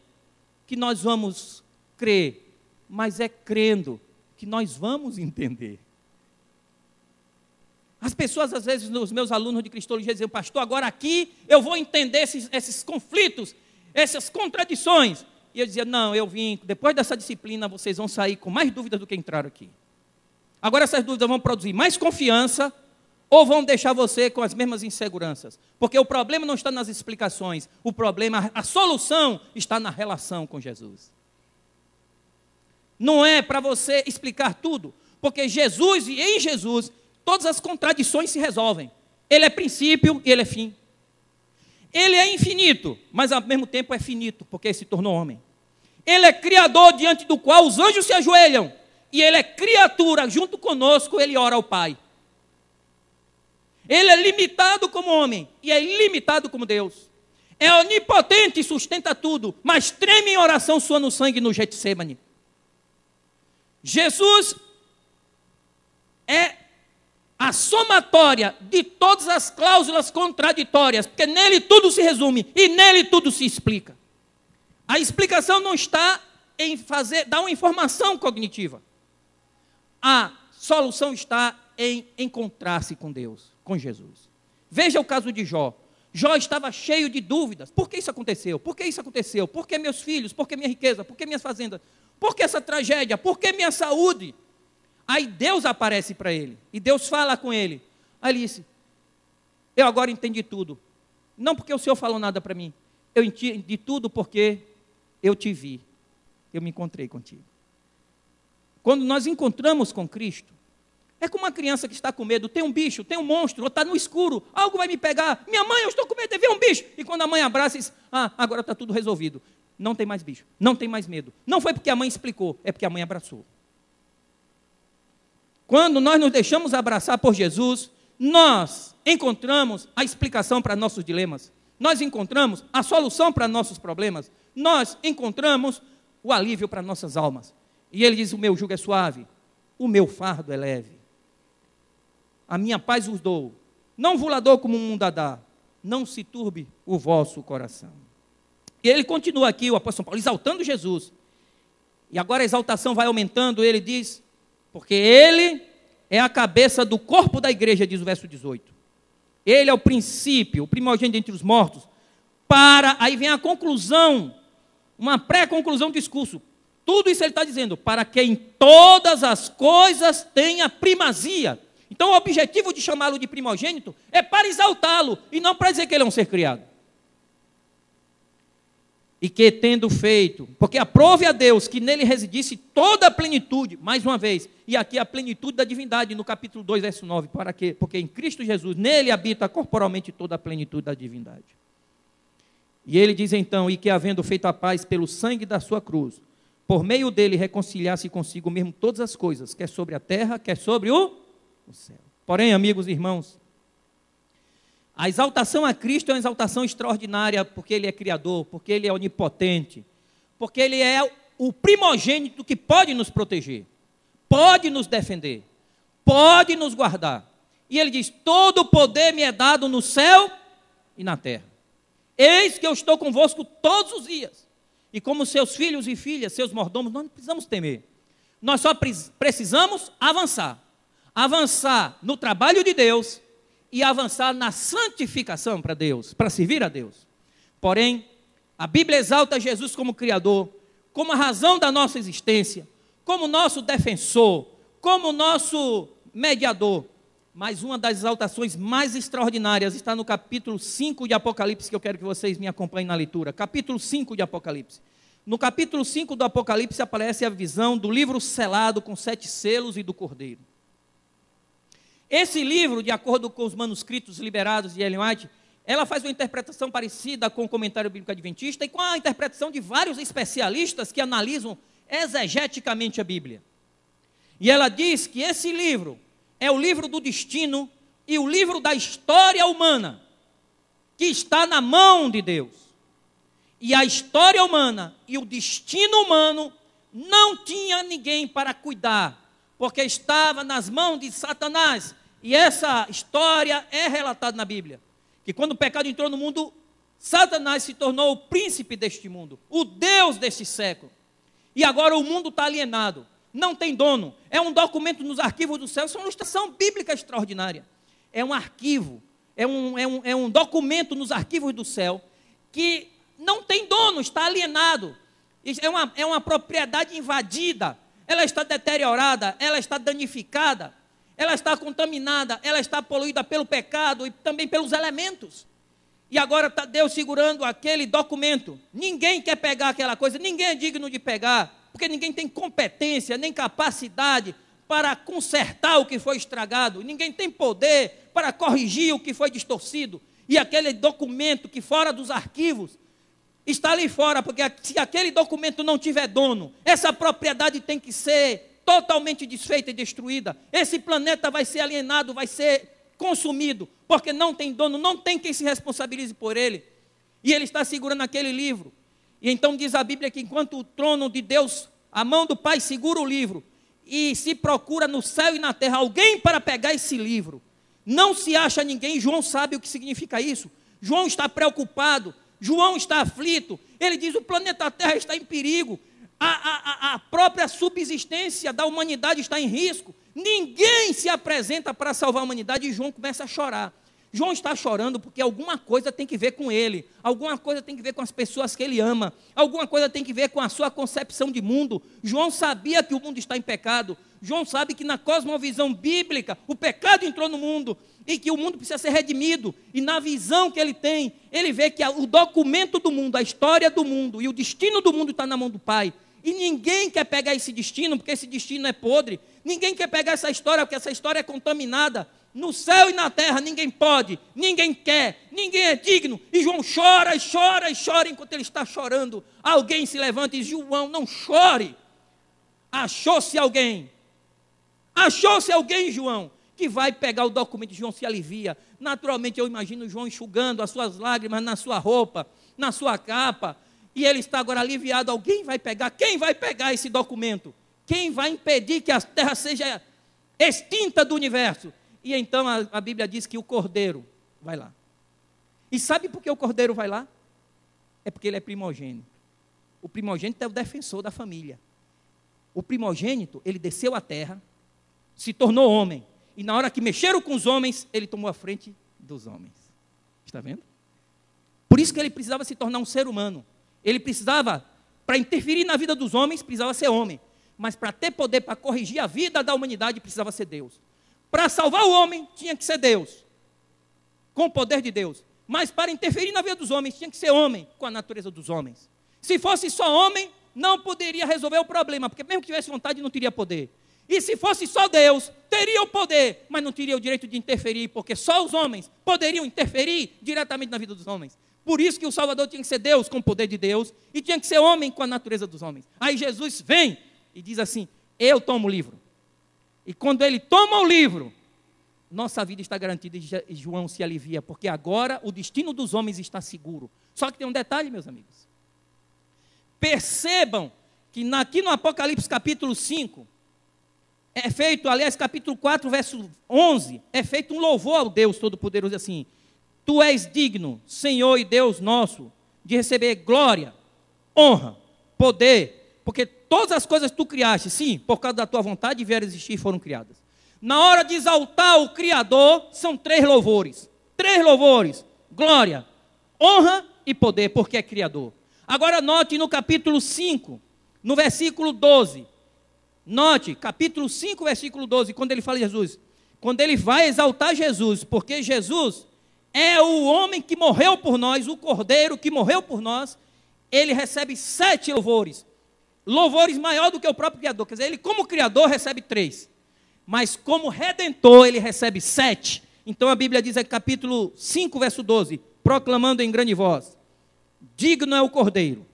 que nós vamos crer, mas é crendo que nós vamos entender. As pessoas, às vezes, os meus alunos de cristologia dizem, pastor, agora aqui eu vou entender esses conflitos, essas contradições. E eu dizia, não, eu vim, depois dessa disciplina, vocês vão sair com mais dúvidas do que entraram aqui. Agora essas dúvidas vão produzir mais confiança, ou vão deixar você com as mesmas inseguranças. Porque o problema não está nas explicações, o problema, a solução está na relação com Jesus. Não é para você explicar tudo, porque Jesus e em Jesus, todas as contradições se resolvem. Ele é princípio e ele é fim. Ele é infinito, mas ao mesmo tempo é finito, porque se tornou homem. Ele é criador diante do qual os anjos se ajoelham. E ele é criatura, junto conosco ele ora ao Pai. Ele é limitado como homem e é ilimitado como Deus. É onipotente e sustenta tudo, mas treme em oração suando sangue no Getsemane. Jesus é a somatória de todas as cláusulas contraditórias, porque nele tudo se resume e nele tudo se explica. A explicação não está em dar uma informação cognitiva. A solução está em encontrar-se com Deus, com Jesus. Veja o caso de Jó. Jó estava cheio de dúvidas. Por que isso aconteceu? Por que isso aconteceu? Por que meus filhos? Por que minha riqueza? Por que minhas fazendas? Por que essa tragédia? Por que minha saúde? Aí Deus aparece para ele. E Deus fala com ele. Aí ele disse, eu agora entendi tudo. Não porque o Senhor falou nada para mim. Eu entendi tudo porque eu te vi. Eu me encontrei contigo. Quando nós encontramos com Cristo, é como uma criança que está com medo, tem um bicho, tem um monstro, ou está no escuro, algo vai me pegar. Minha mãe, eu estou com medo de ver um bicho. E quando a mãe abraça, diz, agora está tudo resolvido. não tem mais bicho, não tem mais medo. Não foi porque a mãe explicou, é porque a mãe abraçou. Quando nós nos deixamos abraçar por Jesus, nós encontramos a explicação para nossos dilemas. Nós encontramos a solução para nossos problemas. Nós encontramos o alívio para nossas almas. E ele diz, o meu jugo é suave, o meu fardo é leve. A minha paz vos dou, não vos la dou como o mundo a dá. Não se turbe o vosso coração. E ele continua aqui, o apóstolo Paulo, exaltando Jesus. E agora a exaltação vai aumentando, ele diz, porque ele é a cabeça do corpo da igreja, diz o verso 18. Ele é o princípio, o primogênito entre os mortos. Aí vem a conclusão, uma pré-conclusão do discurso. Tudo isso ele está dizendo, para que em todas as coisas tenha primazia. Então o objetivo de chamá-lo de primogênito é para exaltá-lo, e não para dizer que ele é um ser criado. E que tendo feito, porque aprove a Deus que nele residisse toda a plenitude, mais uma vez, e aqui a plenitude da divindade, no capítulo 2, verso 9, para quê? Porque em Cristo Jesus, nele habita corporalmente toda a plenitude da divindade. E ele diz então, e que havendo feito a paz pelo sangue da sua cruz, por meio dele reconciliasse consigo mesmo todas as coisas, quer sobre a terra, quer sobre o céu. Porém, amigos e irmãos, a exaltação a Cristo é uma exaltação extraordinária, porque Ele é Criador, porque Ele é onipotente, porque Ele é o primogênito que pode nos proteger, pode nos defender, pode nos guardar. E Ele diz, todo o poder me é dado no céu e na terra. Eis que eu estou convosco todos os dias. E como seus filhos e filhas, seus mordomos, nós não precisamos temer. Nós só precisamos avançar. Avançar no trabalho de Deus, e avançar na santificação para Deus, para servir a Deus. Porém, a Bíblia exalta Jesus como Criador, como a razão da nossa existência, como nosso defensor, como nosso mediador. Mas uma das exaltações mais extraordinárias está no capítulo 5 de Apocalipse, que eu quero que vocês me acompanhem na leitura. Capítulo 5 de Apocalipse. No capítulo 5 do Apocalipse aparece a visão do livro selado com 7 selos e do Cordeiro. Esse livro, de acordo com os manuscritos liberados de Ellen White, ela faz uma interpretação parecida com o Comentário Bíblico Adventista e com a interpretação de vários especialistas que analisam exegeticamente a Bíblia. E ela diz que esse livro é o livro do destino e o livro da história humana, que está na mão de Deus. E a história humana e o destino humano não tinha ninguém para cuidar, porque estava nas mãos de Satanás. E essa história é relatada na Bíblia, que quando o pecado entrou no mundo, Satanás se tornou o príncipe deste mundo, o Deus deste século. E agora o mundo está alienado, não tem dono, é um documento nos arquivos do céu, isso é uma ilustração bíblica extraordinária. É um arquivo, é um documento nos arquivos do céu, que não tem dono, está alienado, é uma propriedade invadida, ela está deteriorada, ela está danificada, ela está contaminada, ela está poluída pelo pecado e também pelos elementos. E agora está Deus segurando aquele documento. Ninguém quer pegar aquela coisa, ninguém é digno de pegar, porque ninguém tem competência, nem capacidade para consertar o que foi estragado, ninguém tem poder para corrigir o que foi distorcido. E aquele documento que fora dos arquivos está ali fora, porque se aquele documento não tiver dono, essa propriedade tem que ser totalmente desfeita e destruída. Esse planeta vai ser alienado, vai ser consumido, porque não tem dono, não tem quem se responsabilize por ele. E ele está segurando aquele livro. E então diz a Bíblia que enquanto o trono de Deus, a mão do Pai segura o livro, e se procura no céu e na terra alguém para pegar esse livro, não se acha ninguém. João sabe o que significa isso. João está preocupado, João está aflito, ele diz, o planeta Terra está em perigo, a própria subsistência da humanidade está em risco, ninguém se apresenta para salvar a humanidade, e João começa a chorar. João está chorando porque alguma coisa tem que ver com ele, alguma coisa tem que ver com as pessoas que ele ama, alguma coisa tem que ver com a sua concepção de mundo. João sabia que o mundo está em pecado, João sabe que na cosmovisão bíblica o pecado entrou no mundo e que o mundo precisa ser redimido, e na visão que ele tem, ele vê que o documento do mundo, a história do mundo e o destino do mundo está na mão do Pai. E ninguém quer pegar esse destino, porque esse destino é podre. Ninguém quer pegar essa história, porque essa história é contaminada. no céu e na terra, ninguém pode, ninguém quer, ninguém é digno. E João chora, e chora, e chora. Enquanto ele está chorando, alguém se levanta e diz: João, não chore. Achou-se alguém, João, que vai pegar o documento. João se alivia. Naturalmente, eu imagino João enxugando as suas lágrimas na sua roupa, na sua capa, e ele está agora aliviado. Alguém vai pegar. Quem vai pegar esse documento? Quem vai impedir que a terra seja extinta do universo? E então a Bíblia diz que o cordeiro vai lá. E sabe por que o cordeiro vai lá? É porque ele é primogênito. O primogênito é o defensor da família. O primogênito, ele desceu à terra, se tornou homem. E na hora que mexeram com os homens, ele tomou a frente dos homens. Está vendo? Por isso que ele precisava se tornar um ser humano. Ele precisava, para interferir na vida dos homens, precisava ser homem. Mas para ter poder para corrigir a vida da humanidade, precisava ser Deus. Para salvar o homem, tinha que ser Deus, com o poder de Deus. Mas para interferir na vida dos homens, tinha que ser homem, com a natureza dos homens. Se fosse só homem, não poderia resolver o problema, porque mesmo que tivesse vontade, não teria poder. E se fosse só Deus, teria o poder, mas não teria o direito de interferir, porque só os homens poderiam interferir diretamente na vida dos homens. Por isso que o Salvador tinha que ser Deus, com o poder de Deus, e tinha que ser homem, com a natureza dos homens. Aí Jesus vem e diz assim: eu tomo o livro. E quando ele toma o livro, nossa vida está garantida, e João se alivia, porque agora o destino dos homens está seguro. Só que tem um detalhe, meus amigos. Percebam que aqui no Apocalipse capítulo 5, é feito, aliás, capítulo 4, verso 11, é feito um louvor ao Deus Todo-Poderoso assim: tu és digno, Senhor e Deus nosso, de receber glória, honra, poder, porque todas as coisas que tu criaste, sim, por causa da tua vontade, vieram existir e foram criadas. Na hora de exaltar o Criador, são 3 louvores. 3 louvores: glória, honra e poder, porque é Criador. Agora note no capítulo 5, no versículo 12. Note, capítulo 5, versículo 12, quando ele fala de Jesus. Quando ele vai exaltar Jesus, porque Jesus é o homem que morreu por nós, o cordeiro que morreu por nós, ele recebe 7 louvores. Louvores maior do que o próprio Criador. Quer dizer, ele como Criador recebe 3. Mas como Redentor ele recebe 7. Então a Bíblia diz aqui, capítulo 5, verso 12, proclamando em grande voz: digno é o cordeiro,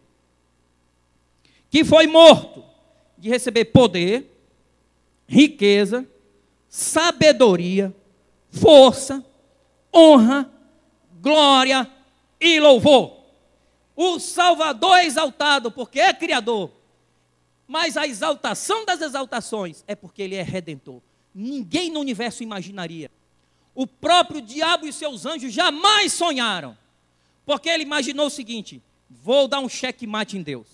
que foi morto, de receber poder, riqueza, sabedoria, força, honra, glória e louvor. O Salvador é exaltado porque é Criador, mas a exaltação das exaltações é porque ele é Redentor. Ninguém no universo imaginaria. O próprio diabo e seus anjos jamais sonharam, porque ele imaginou o seguinte: vou dar um checkmate em Deus.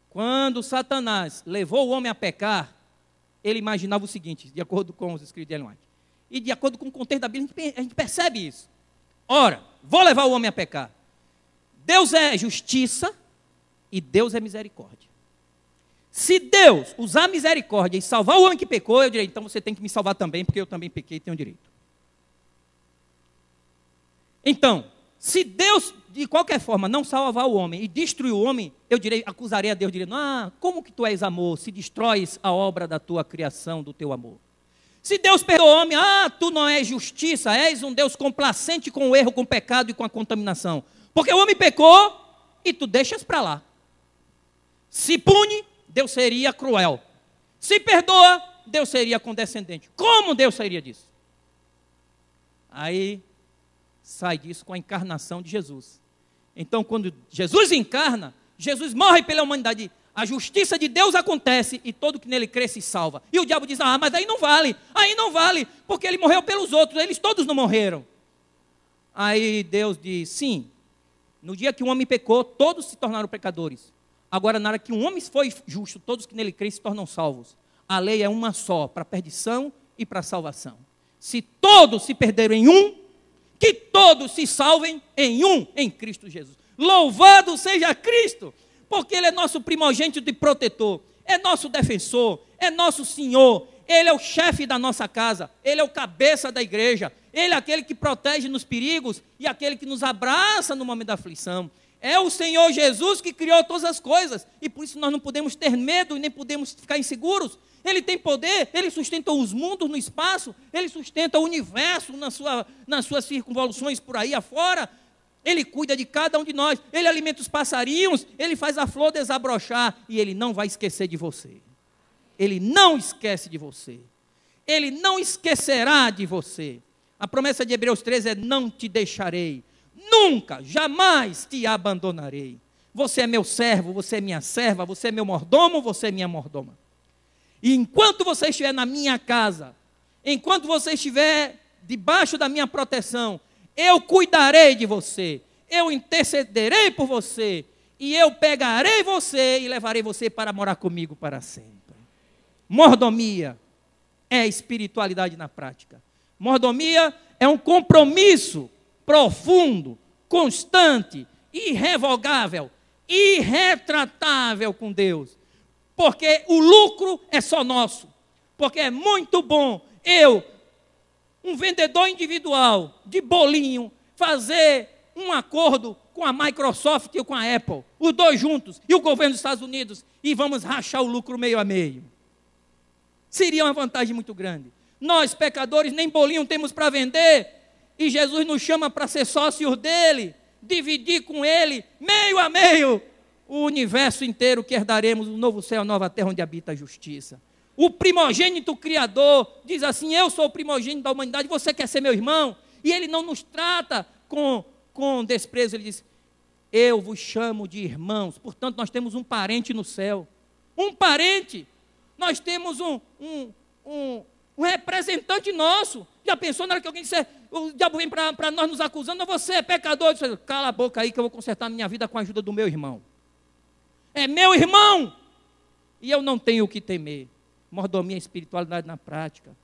Quando Satanás levou o homem a pecar, ele imaginava o seguinte, de acordo com os escritos de Ellen White, e de acordo com o contexto da Bíblia, a gente percebe isso. Ora, vou levar o homem a pecar. Deus é justiça e Deus é misericórdia. Se Deus usar misericórdia e salvar o homem que pecou, eu direi: então você tem que me salvar também, porque eu também pequei e tenho direito. Então, se Deus, de qualquer forma, não salvar o homem e destruir o homem, eu direi, acusarei a Deus, direi: como que tu és amor, se destróis a obra da tua criação, do teu amor? Se Deus perdoa o homem, tu não és justiça, és um Deus complacente com o erro, com o pecado e com a contaminação. Porque o homem pecou e tu deixas para lá. Se pune, Deus seria cruel. Se perdoa, Deus seria condescendente. Como Deus sairia disso? Aí sai disso com a encarnação de Jesus. Então, quando Jesus encarna, Jesus morre pela humanidade. A justiça de Deus acontece e todo que nele crê se salva. E o diabo diz: mas aí não vale, porque ele morreu pelos outros, eles todos não morreram. Aí Deus diz: sim, no dia que um homem pecou, todos se tornaram pecadores. Agora, na hora que um homem foi justo, todos que nele creem se tornam salvos. A lei é uma só, para perdição e para salvação. Se todos se perderam em um, que todos se salvem em um, em Cristo Jesus. Louvado seja Cristo, porque Ele é nosso primogênito e protetor, é nosso defensor, é nosso Senhor, Ele é o chefe da nossa casa, Ele é o cabeça da igreja, Ele é aquele que protege nos perigos e aquele que nos abraça no momento da aflição. É o Senhor Jesus que criou todas as coisas, e por isso nós não podemos ter medo e nem podemos ficar inseguros. Ele tem poder, ele sustenta os mundos no espaço, ele sustenta o universo nas suas circunvoluções por aí afora. Ele cuida de cada um de nós, ele alimenta os passarinhos, ele faz a flor desabrochar e ele não vai esquecer de você. Ele não esquece de você. Ele não esquecerá de você. A promessa de Hebreus 13 é: não te deixarei, nunca, jamais te abandonarei. Você é meu servo, você é minha serva, você é meu mordomo, você é minha mordoma. E enquanto você estiver na minha casa, enquanto você estiver debaixo da minha proteção, eu cuidarei de você, eu intercederei por você, e eu pegarei você e levarei você para morar comigo para sempre. Mordomia é espiritualidade na prática. Mordomia é um compromisso profundo, constante, irrevogável, irretratável com Deus. Porque o lucro é só nosso. Porque é muito bom eu, um vendedor individual de bolinho, fazer um acordo com a Microsoft e com a Apple, os dois juntos, e o governo dos Estados Unidos, e vamos rachar o lucro meio a meio. Seria uma vantagem muito grande. Nós, pecadores, nem bolinho temos para vender, e Jesus nos chama para ser sócios dele, dividir com ele, meio a meio, o universo inteiro que herdaremos, o novo céu, a nova terra onde habita a justiça. O primogênito criador diz assim: eu sou o primogênito da humanidade, você quer ser meu irmão? E ele não nos trata com desprezo, ele diz: eu vos chamo de irmãos. Portanto, nós temos um parente no céu. Um parente. Nós temos um representante nosso. Já pensou na hora que alguém disser, o diabo vem para nós nos acusando, você é pecador? Diz, cala a boca aí que eu vou consertar a minha vida com a ajuda do meu irmão. É meu irmão. E eu não tenho o que temer. Mordomia é espiritualidade na prática.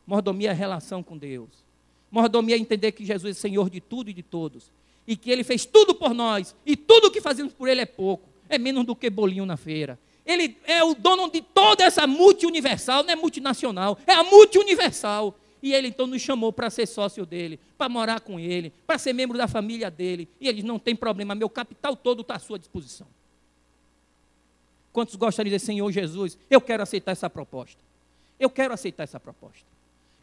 Mordomia é relação com Deus. Mordomia é entender que Jesus é Senhor de tudo e de todos. E que Ele fez tudo por nós. E tudo o que fazemos por Ele é pouco. É menos do que bolinho na feira. Ele é o dono de toda essa multi-universal. Não é multinacional, é a multi-universal. E Ele então nos chamou para ser sócio dEle, para morar com Ele, para ser membro da família dEle. E Ele diz, não tem problema, meu capital todo está à sua disposição. Quantos gostariam de dizer, Senhor Jesus, eu quero aceitar essa proposta. Eu quero aceitar essa proposta.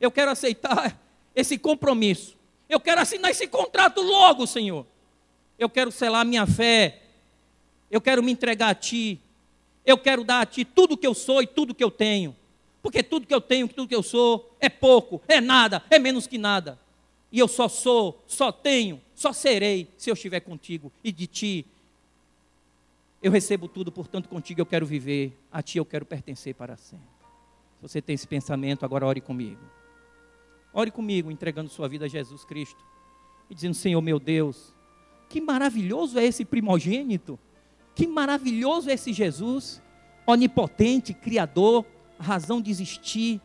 Eu quero aceitar esse compromisso. Eu quero assinar esse contrato logo, Senhor. Eu quero selar a minha fé. Eu quero me entregar a Ti. Eu quero dar a Ti tudo que eu sou e tudo que eu tenho. Porque tudo que eu tenho, tudo que eu sou, é pouco, é nada, é menos que nada. E eu só sou, só tenho, só serei se eu estiver contigo. E de Ti eu recebo tudo, portanto contigo eu quero viver. A Ti eu quero pertencer para sempre. Se você tem esse pensamento, agora ore comigo. Ore comigo, entregando sua vida a Jesus Cristo. E dizendo, Senhor meu Deus, que maravilhoso é esse primogênito. Que maravilhoso é esse Jesus, onipotente, criador, a razão de existir.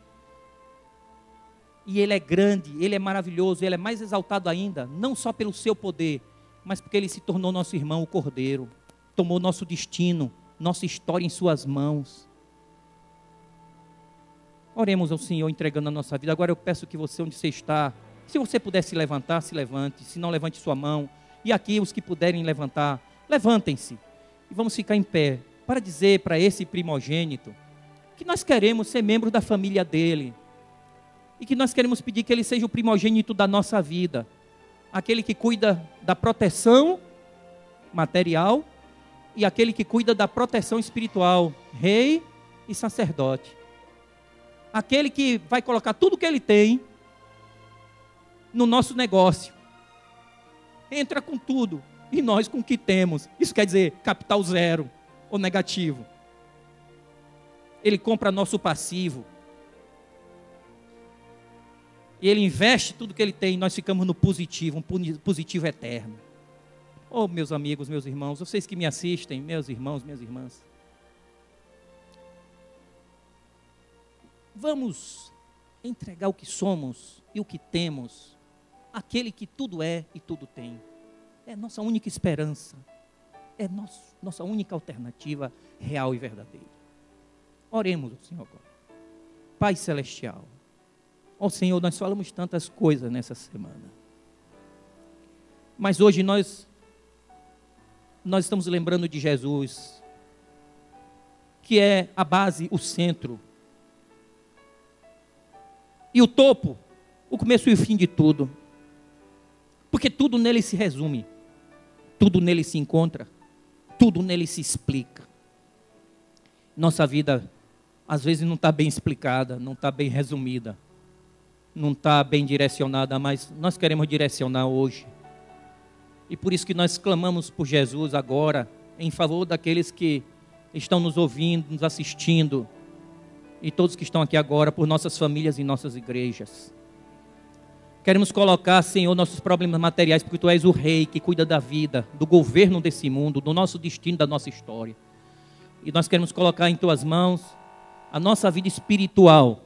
E Ele é grande, Ele é maravilhoso, Ele é mais exaltado ainda, não só pelo seu poder, mas porque Ele se tornou nosso irmão, o Cordeiro. Tomou nosso destino, nossa história em suas mãos. Oremos ao Senhor entregando a nossa vida. Agora eu peço que você, onde você está, se você puder se levantar, se levante. Se não, levante sua mão. E aqui os que puderem levantar, levantem-se. E vamos ficar em pé para dizer para esse primogênito que nós queremos ser membros da família dele. E que nós queremos pedir que ele seja o primogênito da nossa vida. Aquele que cuida da proteção material e aquele que cuida da proteção espiritual, rei e sacerdote. Aquele que vai colocar tudo que ele tem no nosso negócio. Entra com tudo e nós com o que temos. Isso quer dizer capital zero ou negativo. Ele compra nosso passivo. E ele investe tudo que ele tem e nós ficamos no positivo, um positivo eterno. Oh, meus amigos, meus irmãos, vocês que me assistem, meus irmãos, minhas irmãs. Vamos entregar o que somos e o que temos àquele que tudo é e tudo tem. É nossa única esperança. É nossa única alternativa real e verdadeira. Oremos ao Senhor agora. Pai Celestial, ó Senhor, nós falamos tantas coisas nessa semana. Mas hoje nós estamos lembrando de Jesus, que é a base, o centro e o topo, o começo e o fim de tudo. Porque tudo nele se resume, tudo nele se encontra, tudo nele se explica. Nossa vida, às vezes, não está bem explicada, não está bem resumida, não está bem direcionada, mas nós queremos direcionar hoje. E por isso que nós clamamos por Jesus agora, em favor daqueles que estão nos ouvindo, nos assistindo, e todos que estão aqui agora, por nossas famílias e nossas igrejas. Queremos colocar, Senhor, nossos problemas materiais, porque Tu és o Rei que cuida da vida, do governo desse mundo, do nosso destino, da nossa história. E nós queremos colocar em Tuas mãos a nossa vida espiritual,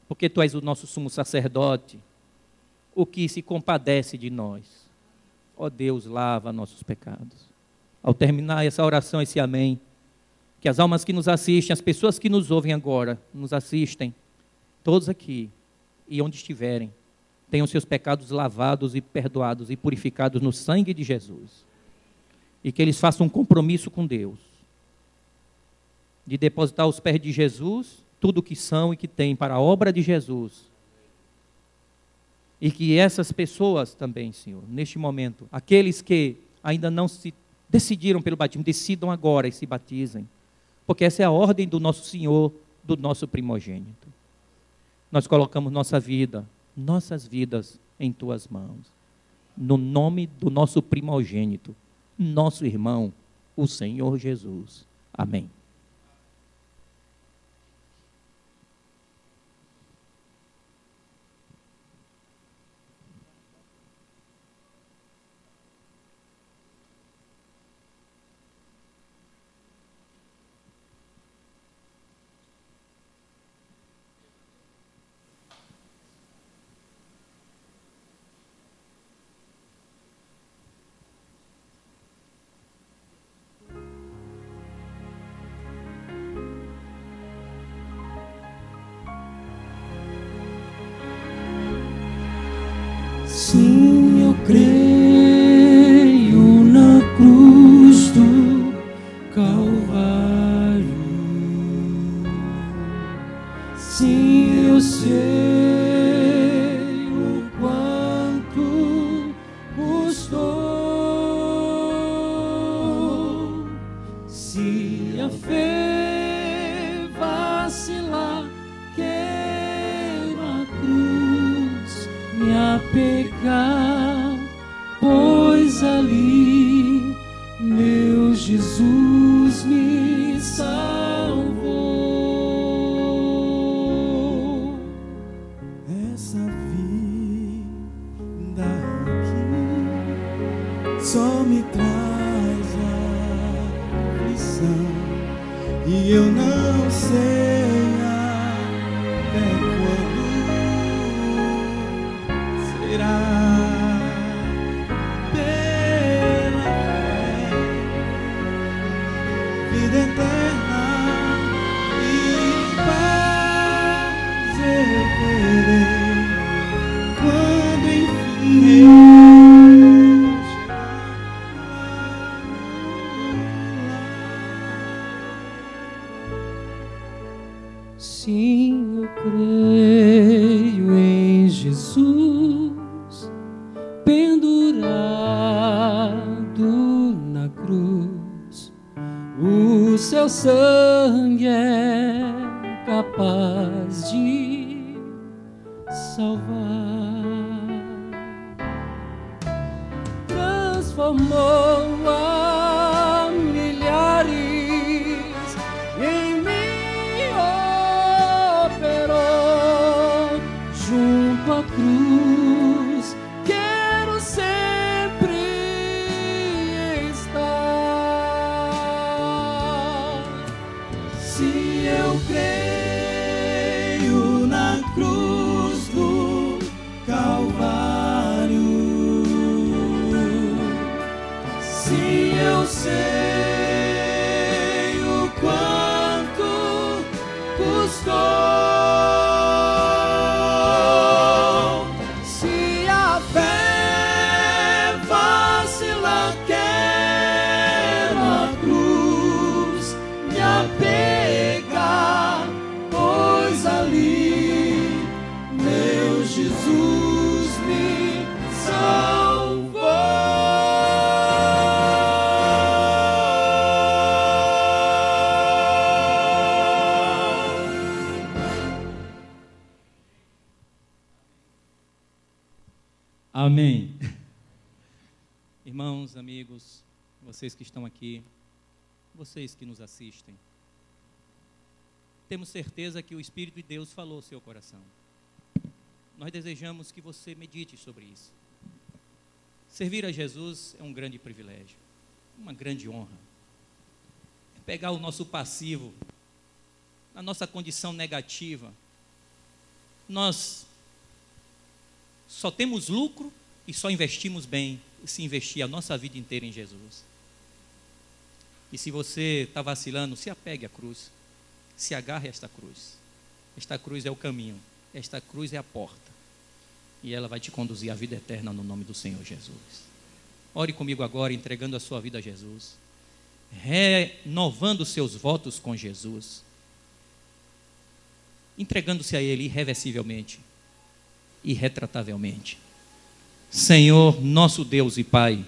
porque Tu és o nosso sumo sacerdote, o que se compadece de nós. Ó Deus, lava nossos pecados. Ao terminar essa oração, esse amém, que as almas que nos assistem, as pessoas que nos ouvem agora, nos assistem, todos aqui e onde estiverem, tenham seus pecados lavados e perdoados e purificados no sangue de Jesus. E que eles façam um compromisso com Deus, de depositar aos pés de Jesus tudo o que são e que têm para a obra de Jesus. E que essas pessoas também, Senhor, neste momento, aqueles que ainda não se decidiram pelo batismo, decidam agora e se batizem. Porque essa é a ordem do nosso Senhor, do nosso primogênito. Nós colocamos nossa vida, nossas vidas em Tuas mãos. No nome do nosso primogênito, nosso irmão, o Senhor Jesus. Amém. Sim, eu creio na cruz do Calvário. Sim, eu sei o quanto custou. Se a fé vacilar, queima a cruz, me apegar, pois ali meu Jesus me salvou. Essa vida aqui só me traz aflição, e eu não sei até quando será. Pela fé, vida eterna e paz eu terei quando enfim eu chegar lá no lar. Sim, eu creio em Jesus, pendurado na cruz. O seu sangue é capaz de salvar. Transformou a milhares, em mim operou junto à cruz. Quero sempre estar. Se eu creio na cruz do Calvário, se Amém. Irmãos, amigos, vocês que estão aqui, vocês que nos assistem, temos certeza que o Espírito de Deus falou ao seu coração. Nós desejamos que você medite sobre isso. Servir a Jesus é um grande privilégio, uma grande honra. É pegar o nosso passivo, a nossa condição negativa. Nós só temos lucro e só investimos bem se investir a nossa vida inteira em Jesus. E se você está vacilando, se apegue à cruz, se agarre a esta cruz. Esta cruz é o caminho, esta cruz é a porta, e ela vai te conduzir à vida eterna no nome do Senhor Jesus. Ore comigo agora, entregando a sua vida a Jesus, renovando seus votos com Jesus, entregando-se a Ele irreversivelmente, irretratavelmente. Senhor, nosso Deus e Pai,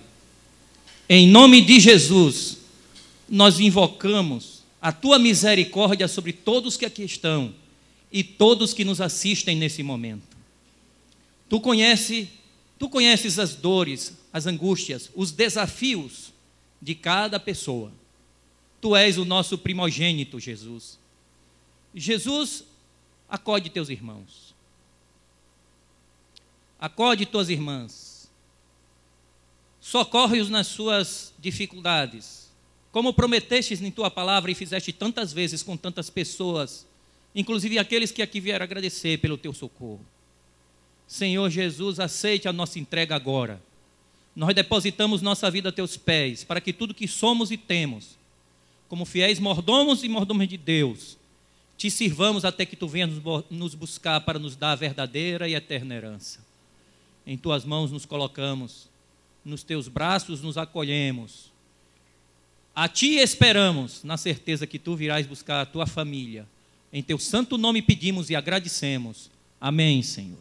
em nome de Jesus, nós invocamos a Tua misericórdia sobre todos que aqui estão e todos que nos assistem nesse momento. Tu conheces as dores, as angústias, os desafios de cada pessoa. Tu és o nosso primogênito, Jesus. Jesus, acode teus irmãos. Acode tuas irmãs. Socorre-os nas suas dificuldades. Como prometestes em tua palavra e fizeste tantas vezes com tantas pessoas, inclusive aqueles que aqui vieram agradecer pelo teu socorro. Senhor Jesus, aceite a nossa entrega agora. Nós depositamos nossa vida a teus pés, para que tudo que somos e temos, como fiéis mordomos e mordomos de Deus, te sirvamos até que tu venhas nos buscar para nos dar a verdadeira e eterna herança. Em tuas mãos nos colocamos, nos teus braços nos acolhemos. A ti esperamos, na certeza que tu virás buscar a tua família. Em teu santo nome pedimos e agradecemos. Amém, Senhor.